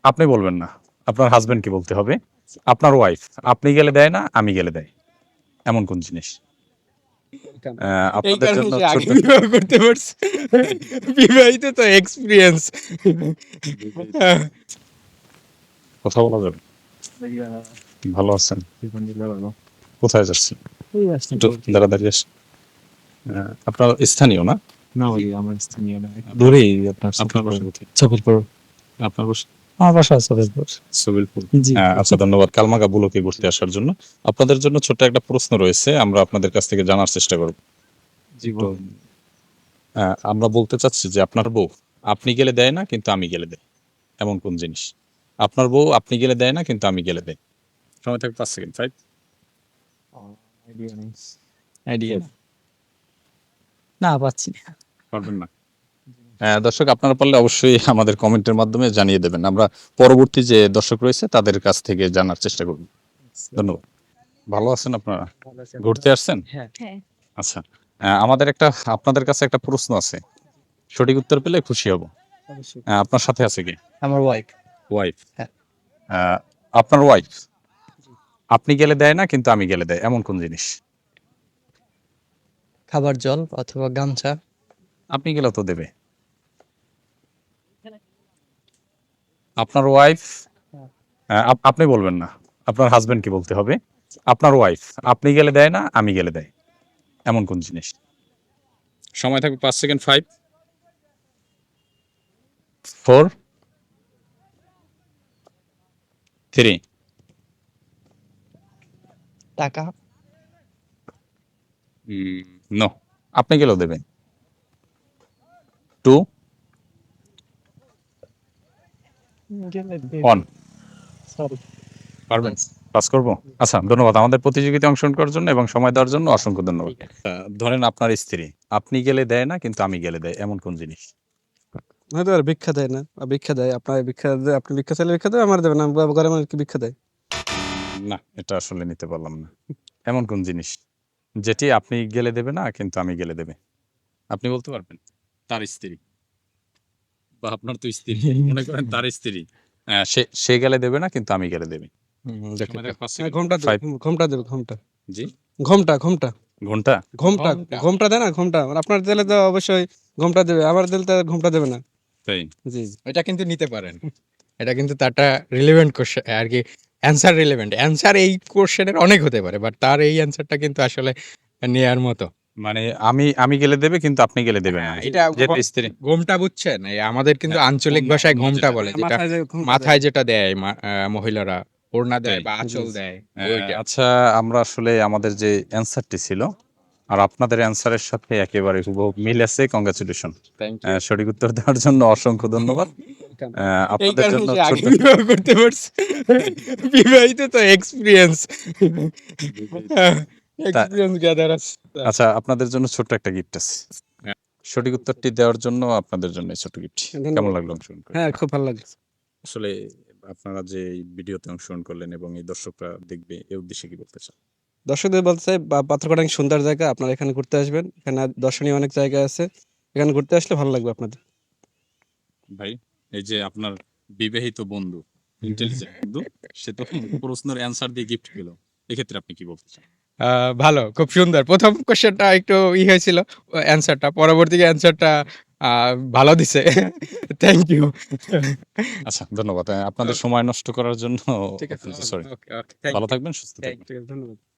আপনি বলবেন না, আপনার হাজবেন্ডকে বলতে হবে। আপনার ওয়াইফ, আপনি গেলে দেয় না, আমি গেলে দেয়। এমন কোন জিনিস? এই আপনাদের কারণে জন্য সে আগে ছোট্ট বিবাহ করতে পারছে। বিবাহিত তো এক্সপিরিয়েন্স। কথা বলা যাবে? ভালো আছেন? কোথায় যাচ্ছেন? একটু দাঁড়াদাঁড়ি আসেন। আপনার স্থানীয় না? না ভাই, আমার স্থানীয় না, দূরেই আপনার আপনার বাসা কোথায়? সফলপুর। আপনার বাসা আমার বাসা সফলপুর। সবিলপুর। জি। আচ্ছা, ধন্যবাদ কালমাগা বুলোকে ঘুরতে আসার জন্য। আপনাদের জন্য ছোট্ট একটা প্রশ্ন রয়েছে, আমরা আপনাদের কাছ থেকে জানার চেষ্টা করব। জি তো আমরা বলতে চাচ্ছি যে আপনার বউ আপনি গেলে দেয় না, কিন্তু আমি গেলে দেয়। এমন কোন জিনিস? আপনার বউ আপনি গেলে দেয় না, কিন্তু আমি গেলে দেয়। সময় থাকবে 5 সেকেন্ড। 5 আইডিয়া নেই। আইডিয়া না পাচ্ছি না। পারবেন না। দর্শক, আপনারা পারলে অবশ্যই আমাদের কমেন্টের মাধ্যমে জানিয়ে দেবেন। আমরা পরবর্তী যে দর্শক রয়েছে তাদের কাছ থেকে জানার চেষ্টা করব। ধন্যবাদ। ভালো আছেন আপনারা? ঘুরতে আসছেন? হ্যাঁ। আচ্ছা। আমাদের আপনাদের কাছে একটা প্রশ্ন আছে। সঠিক উত্তর পেলে খুশি হব। অবশ্যই। আপনার সাথে আছে কি? আমার ওয়াইফ। ওয়াইফ। হ্যাঁ। আপনার ওয়াইফ আপনি গেলে দেয় না, কিন্তু আমি গেলে দেয়। এমন কোন জিনিস? খাবার জল অথবা গামছা। আপনি গেলেও তো দেবে। আপনার ওয়াইফ, আপনি বলবেন না, আপনার হাজবেন্ডকে বলতে হবে। আপনার ওয়াইফ আপনি গেলে দেয় না, আমি গেলে দেয়। এমন কোন জিনিস? সময় থাকবে 5 সেকেন্ড। 5 4 3 টাকা। নো। আপনি গেলেও দেবে। 2 1 পারবেন? পাস করব? আচ্ছা, ধন্যবাদ আমাদের প্রতিযোগিতায় অংশগ্রহণ করার জন্য এবং সময় দেওয়ার জন্য অসংখ্য ধন্যবাদ। ধরেন আপনার স্ত্রী আপনি গেলে দেয় না, কিন্তু আমি গেলে দেয়। এমন কোন জিনিস? হয়তো আর ভিক্ষা দেয় না, ভিক্ষা দেয় আপনার, ভিক্ষা দেয় আপনি, ভিক্ষা চাইলে ভিক্ষা দেয়, আমার দেবে না, ঘরে মানুষকে ভিক্ষা দেয়। না, এটা আসলে নিতে পারলাম না। এমন কোন জিনিস যেটি আপনি গেলে দেবে না, কিন্তু আমি গেলে দেবে? আপনি বলতে পারবেন? তার স্ত্রী বা আপনার তো স্ত্রী, মনে করেন তার স্ত্রী। সে সে গেলে দেবে না, কিন্তু আমি গেলে দেবে। সময় থাকে 5 সেকেন্ড। ঘোমটা দেবে, 5 ঘোমটা দেবে, ঘোমটা। জি। ঘোমটা, ঘোমটা, ঘন্টা? ঘোমটা, ঘোমটা দেয় না, ঘোমটা। মানে আপনার দিলে তো অবশ্যই ঘোমটা দেবে, আমার দিলে তো ঘোমটা দেবে না। তাই? জি। এটা কিন্তু নিতে পারেন। এটা কিন্তু তারটা রিলেভেন্ট কোশ্চেন আর কি, অ্যান্সার রিলেভেন্ট। অ্যান্সার এই কোশ্চেনের অনেক হতে পারে, বাট তার এই অ্যান্সারটা কিন্তু আসলে নেয়ার মতো। মানে আমি গেলে দেবে, কিন্তু আপনি গেলে দেবেন না। হ্যাঁ, এটা যেহেতু স্ত্রী। ঘোমটা বুঝছেন? এই আমাদের কিন্তু হ্যাঁ, আঞ্চলিক ওড়না, ভাষায় ওড়না ঘোমটা যেটা। বলে, যেটা মাথায় যে ঘোমটা মাথায় যেটা দেয় মহিলারা, ওড়না দেয় তাই? বা আঁচল দেয়, হ্যাঁ, ওইটা। আচ্ছা, আমরা আসলে আমাদের যে অ্যান্সারটি ছিল আর আপনাদের অ্যান্সারের সাথে একেবারে হুবহু মিল আছে। কংগ্রাচুলেশন। Thank you. সঠিক উত্তর দেওয়ার জন্য অসংখ্য ধন্যবাদ। এই আপনাদের কারণে জন্য সে আগে ছোট্ট বিবাহ করতে পারছে। বিবাহিত তো এক্সপিরিয়েন্স। তা- এক্সপিরিয়েন্স গ্যাদার আছে। আচ্ছা, আপনাদের জন্য ছোট্ট একটা গিফট আছে। সঠিক উত্তরটি দেওয়ার জন্য আপনাদের জন্য এই ছোট্ট গিফট। কেমন ধন্যবাদ। লাগলো অংশগ্রহণ করে? হ্যাঁ, খুব ভালো লাগছে। আসলে আপনারা যে এই ভিডিওতে অংশগ্রহণ করলেন এবং এই দর্শকরা দেখবে, এই উদ্দেশ্যে কি বলতে চান? দর্শকদের বলতে চাই, পাথরঘাটা অনেক সুন্দর জায়গা, আপনারা এখানে ঘুরতে আসবেন। এখানে দর্শনীয় অনেক জায়গা আছে, এখানে ঘুরতে আসলে ভালো লাগবে আপনাদের। ভাই, এই যে আপনার বিবাহিত বন্ধু, ইন্টেলিজেন্ট বন্ধু, সে তো প্রশ্নের অ্যান্সার দিয়ে গিফট পেল। এক্ষেত্রে আপনি কি বলতে চান? ভালো, খুব সুন্দর। প্রথম কোশ্চেনটা একটু হয়েছিল অ্যান্সারটা, পরবর্তীতে অ্যান্সারটা ভালো দিছে। Thank you. আচ্ছা, ধন্যবাদ। আপনাদের সময় নষ্ট করার জন্য ঠিক আছে। সরি। ওকে, ওকে, থ্যাংক ভালো ইউ। থাকবেন, সুস্থ থ্যাংক থাকবেন। ঠিক আছে, ধন্যবাদ।